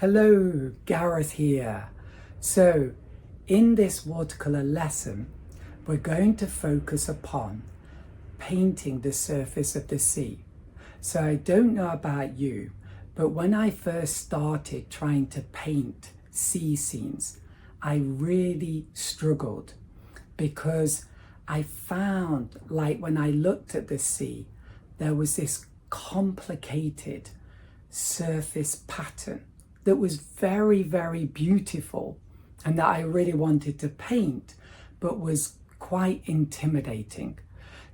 Hello, Gareth here. So, in this watercolor lesson, we're going to focus upon painting the surface of the sea. So I don't know about you, but when I first started trying to paint sea scenes, I really struggled because I found, like, when I looked at the sea, there was this complicated surface pattern that was very, very beautiful and that I really wanted to paint, but was quite intimidating.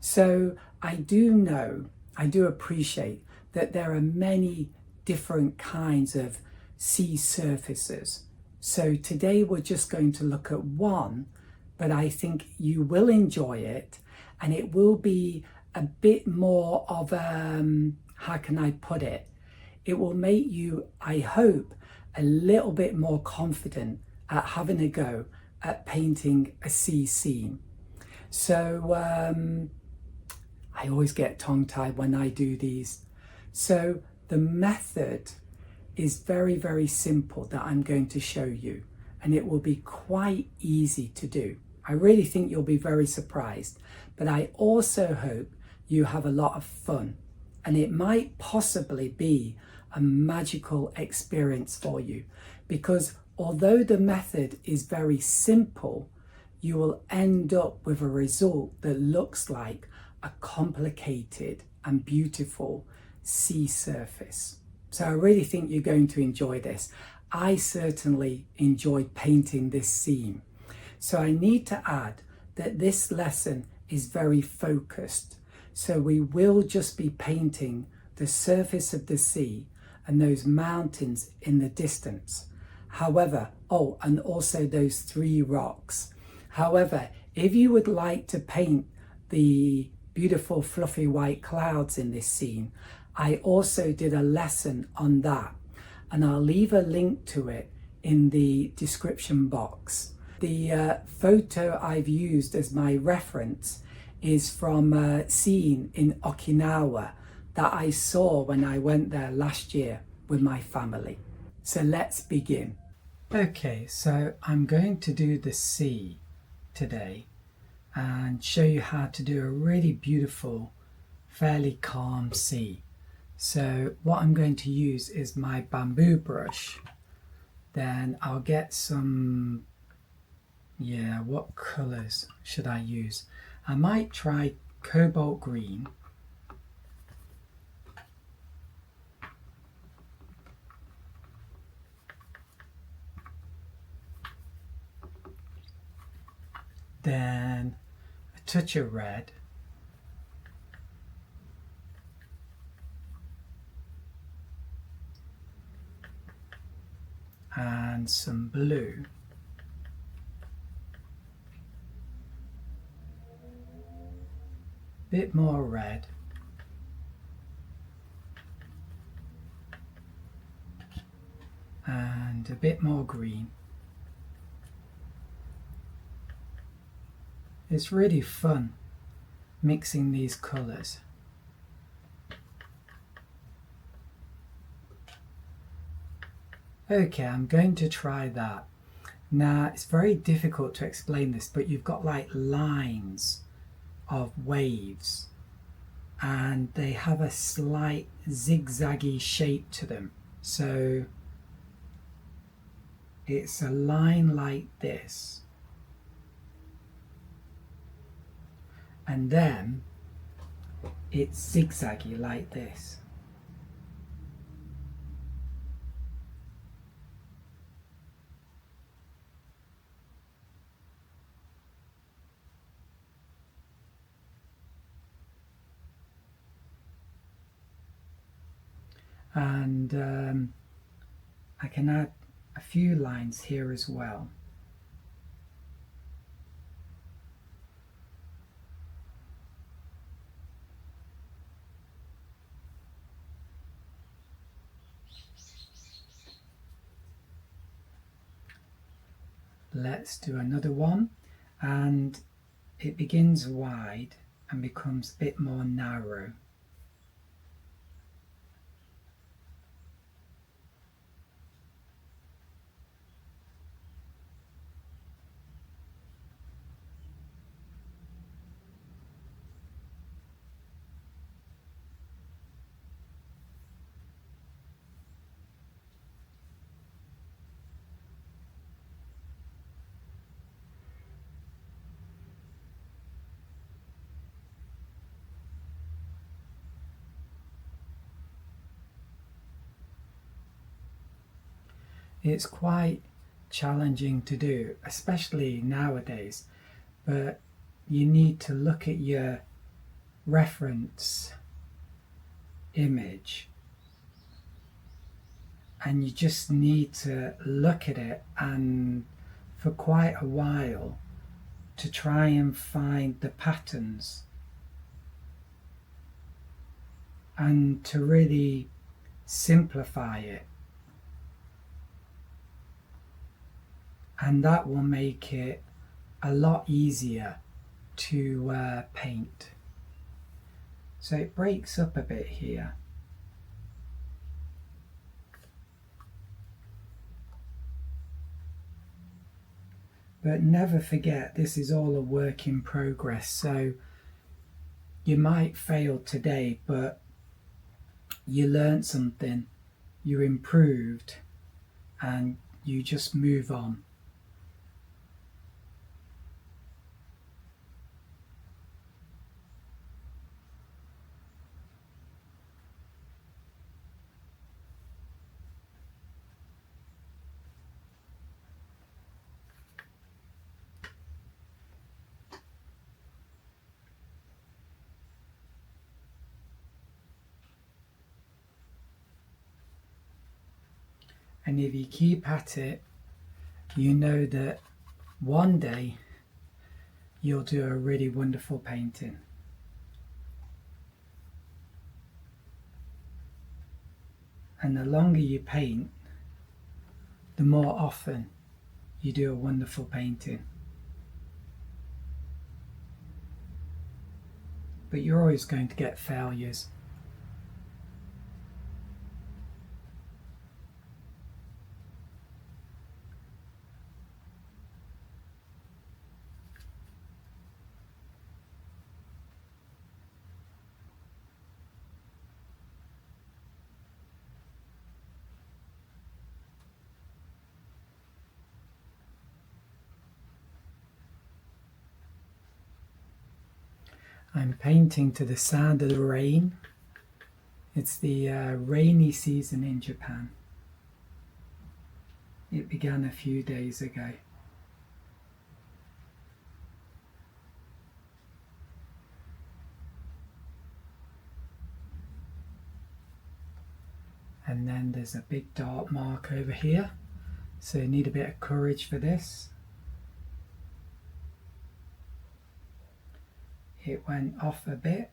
So I do appreciate that there are many different kinds of sea surfaces. So today we're just going to look at one, but I think you will enjoy it, and it will be a bit more of how can I put it? It will make you, I hope, a little bit more confident at having a go at painting a sea scene. So I always get tongue-tied when I do these. So the method is very, very simple that I'm going to show you, and it will be quite easy to do. I really think you'll be very surprised, but I also hope you have a lot of fun, and it might possibly be a magical experience for you, because although the method is very simple, you will end up with a result that looks like a complicated and beautiful sea surface. So I really think you're going to enjoy this. I certainly enjoyed painting this scene. So I need to add that this lesson is very focused. So we will just be painting the surface of the sea and those mountains in the distance. However, and also those three rocks. However, if you would like to paint the beautiful fluffy white clouds in this scene, I also did a lesson on that, and I'll leave a link to it in the description box. The photo I've used as my reference is from a scene in Okinawa that I saw when I went there last year with my family. So let's begin. Okay, so I'm going to do the sea today and show you how to do a really beautiful, fairly calm sea. So what I'm going to use is my bamboo brush. Then I'll get some, what colours should I use? I might try cobalt green. Then a touch of red. And some blue. Bit more red. And a bit more green. It's really fun mixing these colours. Okay, I'm going to try that. Now, it's very difficult to explain this, but you've got like lines of waves, and they have a slight zigzaggy shape to them. So it's a line like this, and then it's zigzaggy like this. And I can add a few lines here as well. Let's do another one, and it begins wide and becomes a bit more narrow. It's quite challenging to do, especially nowadays, but you need to look at your reference image and you just need to look at it and for quite a while to try and find the patterns and to really simplify it, and that will make it a lot easier to paint. So it breaks up a bit here. But never forget, this is all a work in progress. So you might fail today, but you learned something, you improved, and you just move on. And if you keep at it, you know that one day you'll do a really wonderful painting. And the longer you paint, the more often you do a wonderful painting. But you're always going to get failures. I'm painting to the sound of the rain. It's the rainy season in Japan. It began a few days ago. And then there's a big dark mark over here. So you need a bit of courage for this. It went off a bit.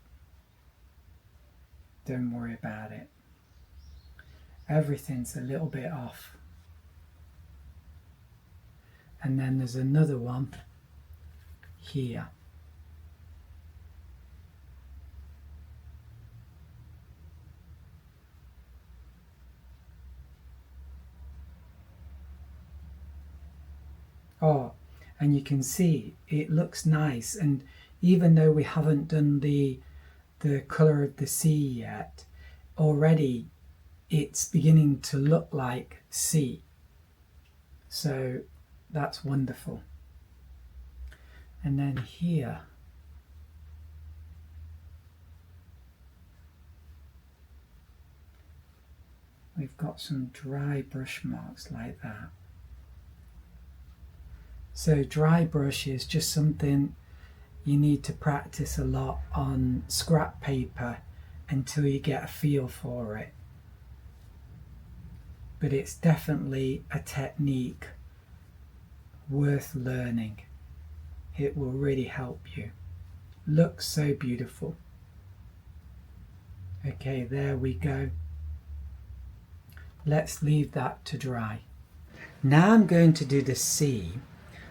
Don't worry about it. Everything's a little bit off. And then there's another one here. Oh, and you can see it looks nice, and even though we haven't done the colour of the sea yet, already it's beginning to look like sea. So that's wonderful. And then here, we've got some dry brush marks like that. So dry brush is just something you need to practice a lot on scrap paper until you get a feel for it. But it's definitely a technique worth learning. It will really help you. Looks so beautiful. Okay, there we go. Let's leave that to dry. Now I'm going to do the sea.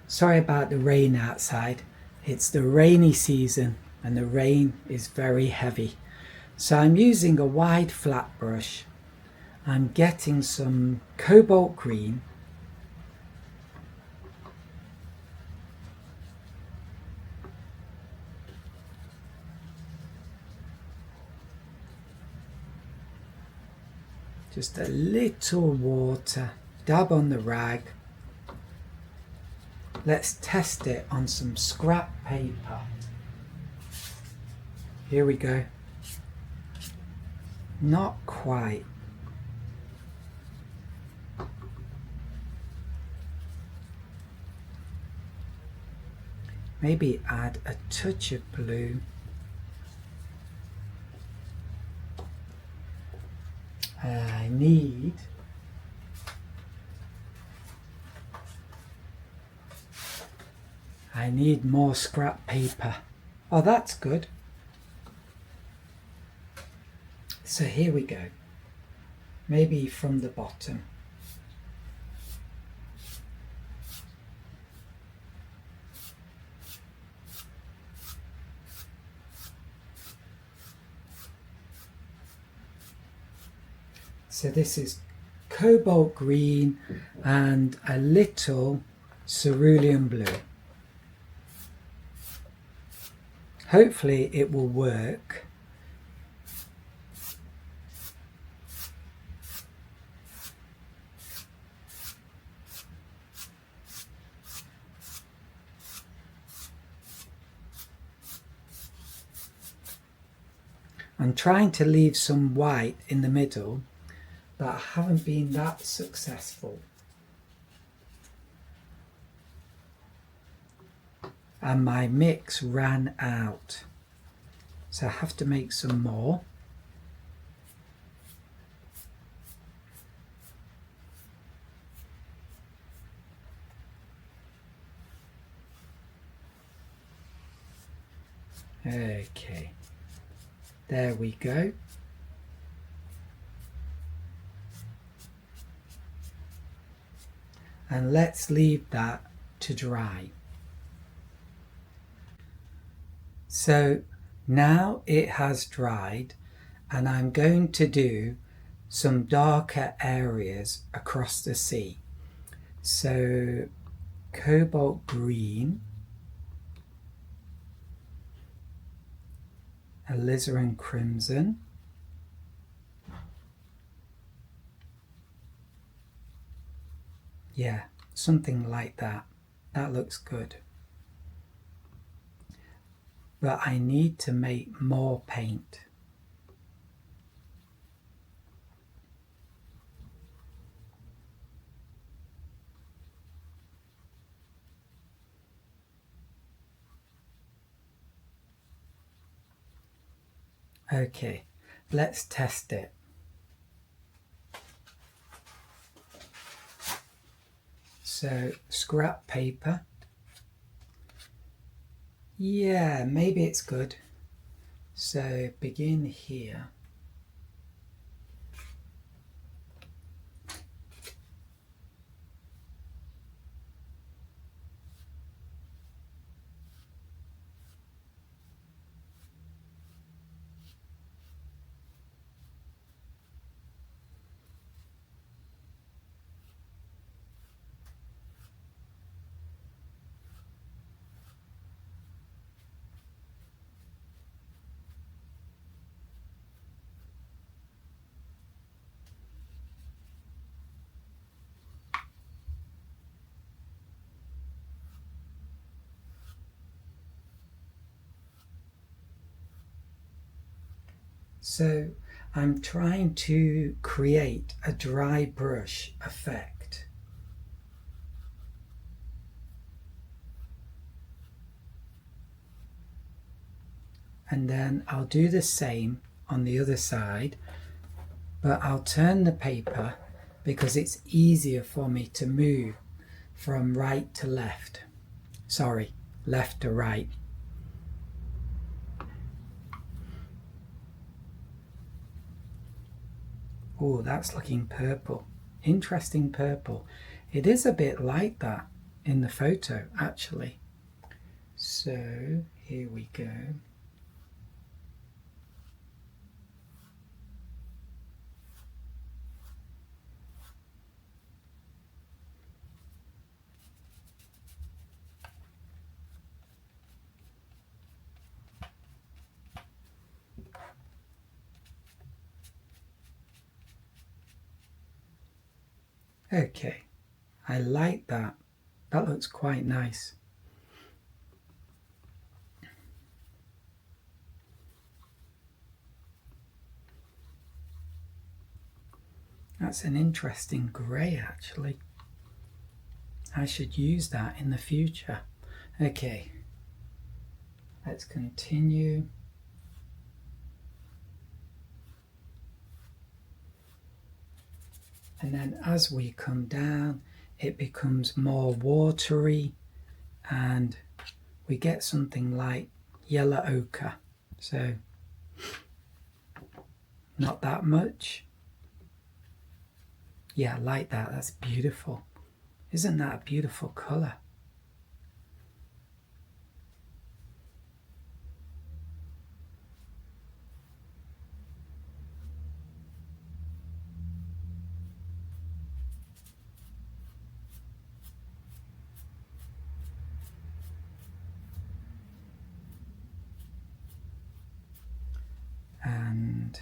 Sorry about the rain outside. It's the rainy season and the rain is very heavy. So I'm using a wide flat brush. I'm getting some cobalt green. Just a little water, dab on the rag. Let's test it on some scrap paper. Here we go. Not quite. Maybe add a touch of blue. I need more scrap paper. Oh, that's good. So here we go. Maybe from the bottom. So this is cobalt green and a little cerulean blue. Hopefully it will work. I'm trying to leave some white in the middle, but I haven't been that successful. And my mix ran out, so I have to make some more. Okay, there we go. And let's leave that to dry. So now it has dried, and I'm going to do some darker areas across the sea. So cobalt green, alizarin crimson, yeah, something like that. That looks good. But I need to make more paint. Okay, let's test it. So scrap paper. Yeah, maybe it's good. So begin here. So I'm trying to create a dry brush effect. And then I'll do the same on the other side, but I'll turn the paper because it's easier for me to move from right to left. Sorry, left to right. Oh, that's looking purple. Interesting purple. It is a bit like that in the photo, actually. So here we go. Okay, I like that. That looks quite nice. That's an interesting grey, actually. I should use that in the future. Okay, Let's continue. And then as we come down, it becomes more watery and we get something like yellow ochre. So not that much. Yeah, I like that. That's beautiful. Isn't that a beautiful colour? And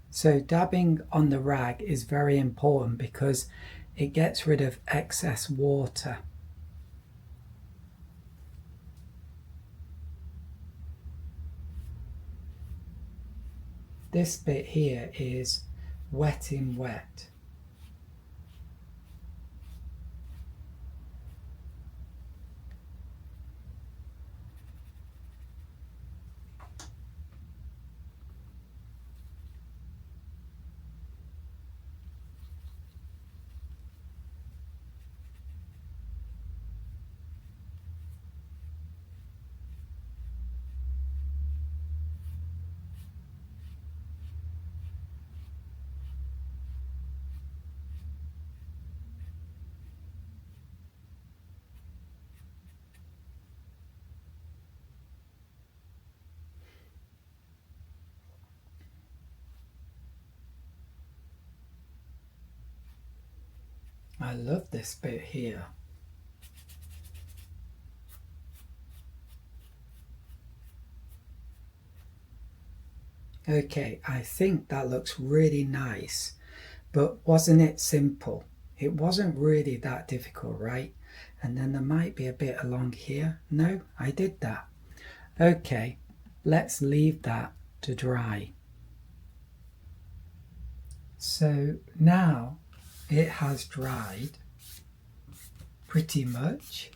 so dabbing on the rag is very important because it gets rid of excess water. This bit here is wet in wet. I love this bit here. Okay, I think that looks really nice, but wasn't it simple? It wasn't really that difficult, right? And then there might be a bit along here. No, I did that. Okay, let's leave that to dry. So now it has dried pretty much,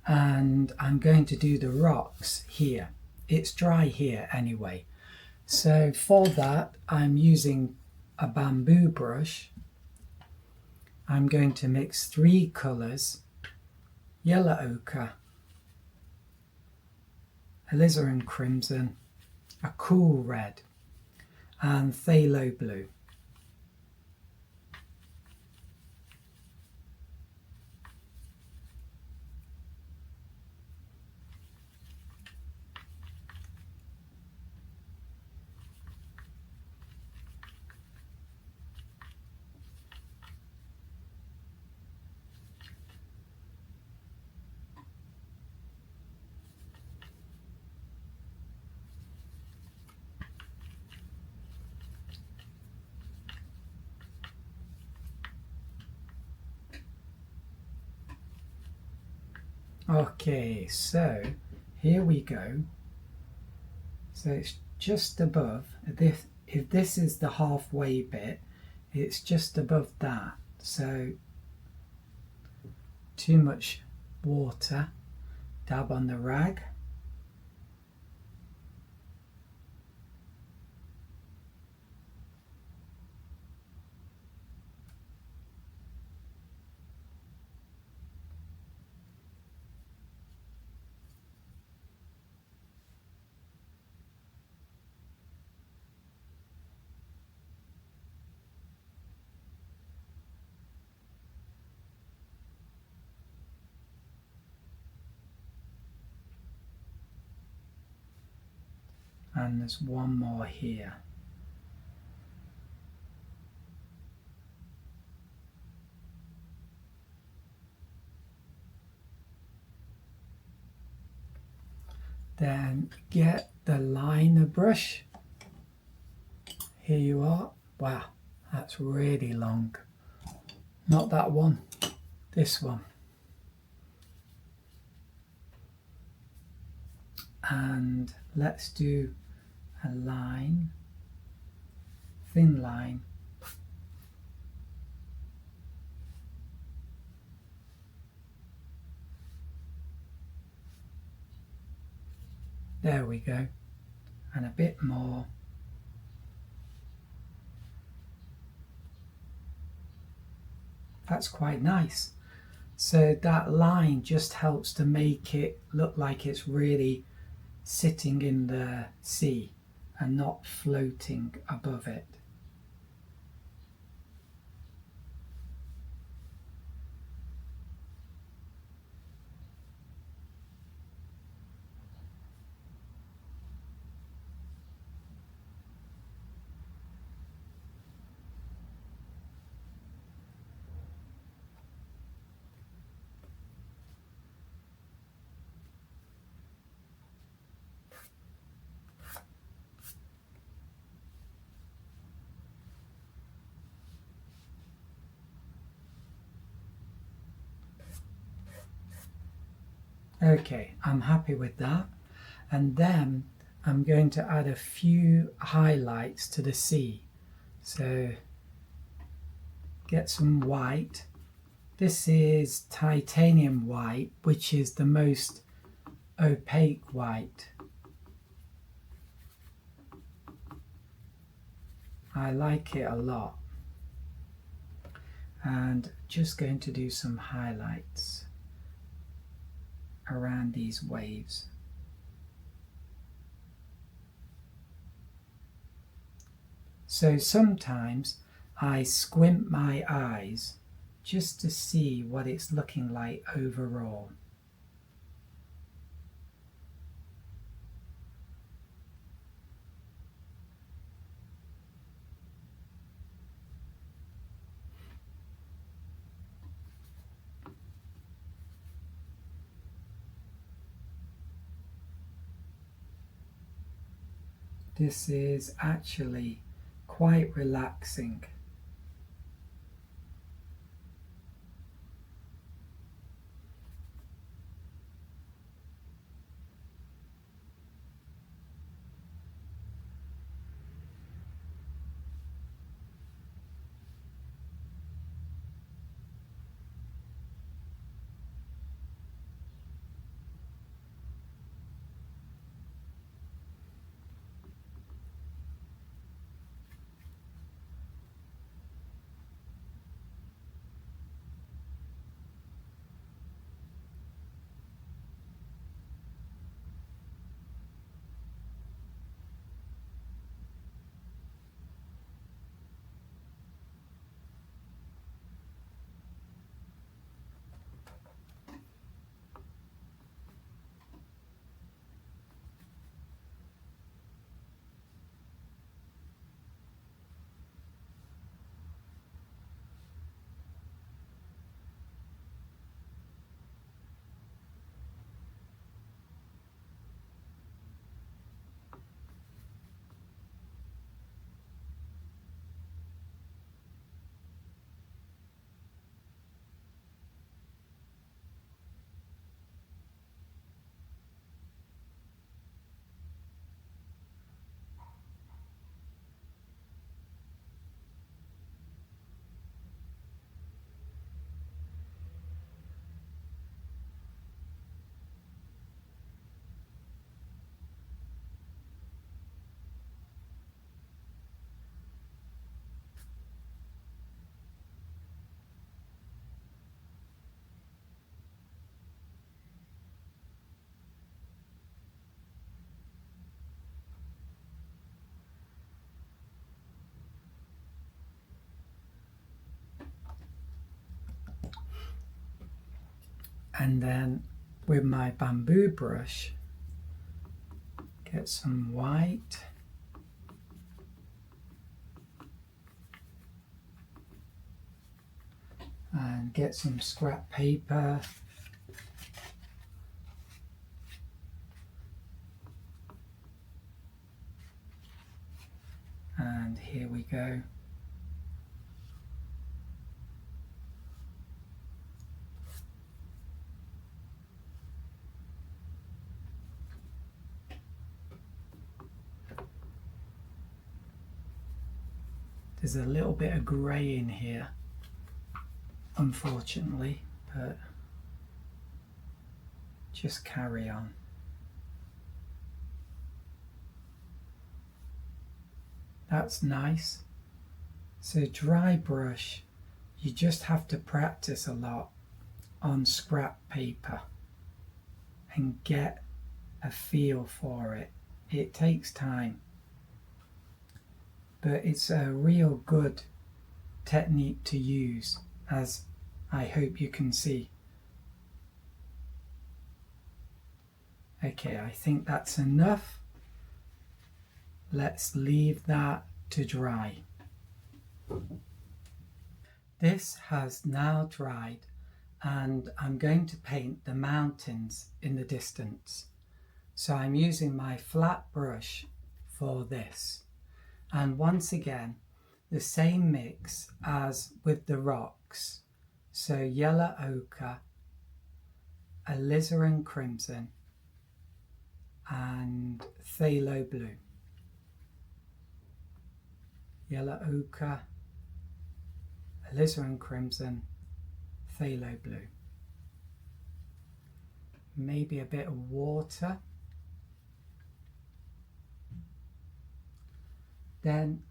and I'm going to do the rocks here. It's dry here anyway. So for that, I'm using a bamboo brush. I'm going to mix 3 colours: yellow ochre, alizarin crimson, a cool red, and phthalo blue. Okay, so here we go. So it's just above this. If this is the halfway bit, it's just above that. So too much water, dab on the rag. And there's one more here. Then get the liner brush. Here you are. Wow, that's really long. Not that one, this one. And let's do a line, thin line, there we go, and a bit more. That's quite nice. So that line just helps to make it look like it's really sitting in the sea and not floating above it. Okay, I'm happy with that. And then I'm going to add a few highlights to the sea. So get some white. This is titanium white, which is the most opaque white. I like it a lot. And just going to do some highlights around these waves. So sometimes I squint my eyes just to see what it's looking like overall. This is actually quite relaxing. And then with my bamboo brush, get some white and get some scrap paper and here we go. There's a little bit of grey in here, unfortunately, but just carry on. That's nice. So dry brush, you just have to practice a lot on scrap paper and get a feel for it. It takes time, but it's a real good technique to use, as I hope you can see. Okay, I think that's enough. Let's leave that to dry. This has now dried, and I'm going to paint the mountains in the distance. So I'm using my flat brush for this. And once again, the same mix as with the rocks. So yellow ochre, alizarin crimson, and phthalo blue. Yellow ochre, alizarin crimson, phthalo blue. Maybe a bit of water. Then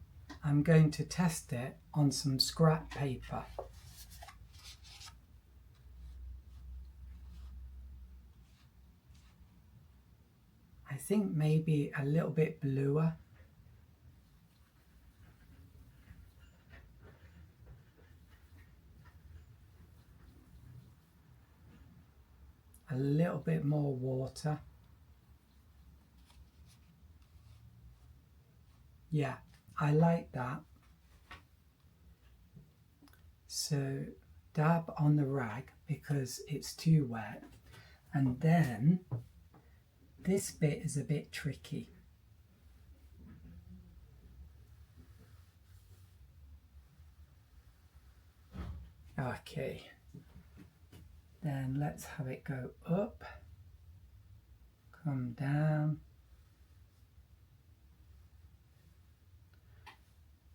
I'm going to test it on some scrap paper. I think maybe a little bit bluer. A little bit more water. Yeah, I like that. So dab on the rag because it's too wet, and then this bit is a bit tricky. Okay, then let's have it go up, come down,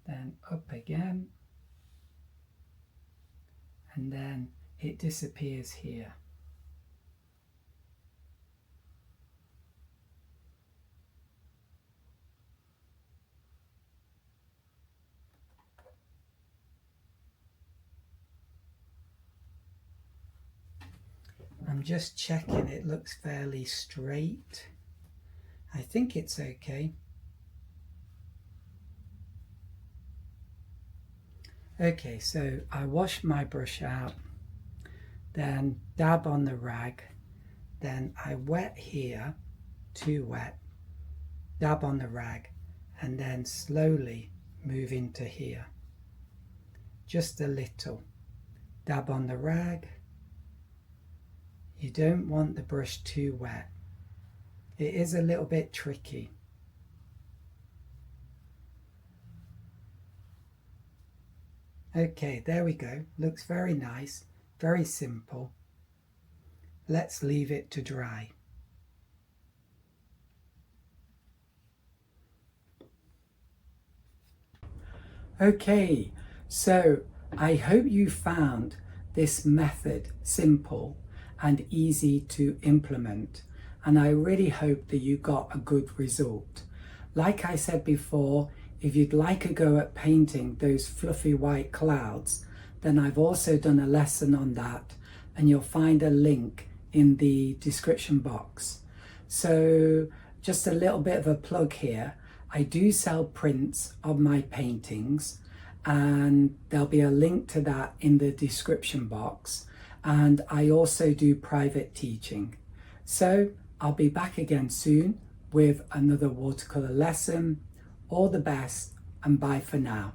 then up again, and then it disappears here. I'm just checking it looks fairly straight. I think it's okay. Okay, so I wash my brush out, then dab on the rag, then I wet here, too wet, dab on the rag, and then slowly move into here. Just a little. Dab on the rag. You don't want the brush too wet. It is a little bit tricky. Okay, there we go. Looks very nice, very simple. Let's leave it to dry. Okay, so I hope you found this method simple and easy to implement, and I really hope that you got a good result. Like I said before, if you'd like a go at painting those fluffy white clouds, then I've also done a lesson on that, and you'll find a link in the description box. So just a little bit of a plug here. I do sell prints of my paintings, and there'll be a link to that in the description box. And I also do private teaching. So I'll be back again soon with another watercolor lesson. All the best, and bye for now.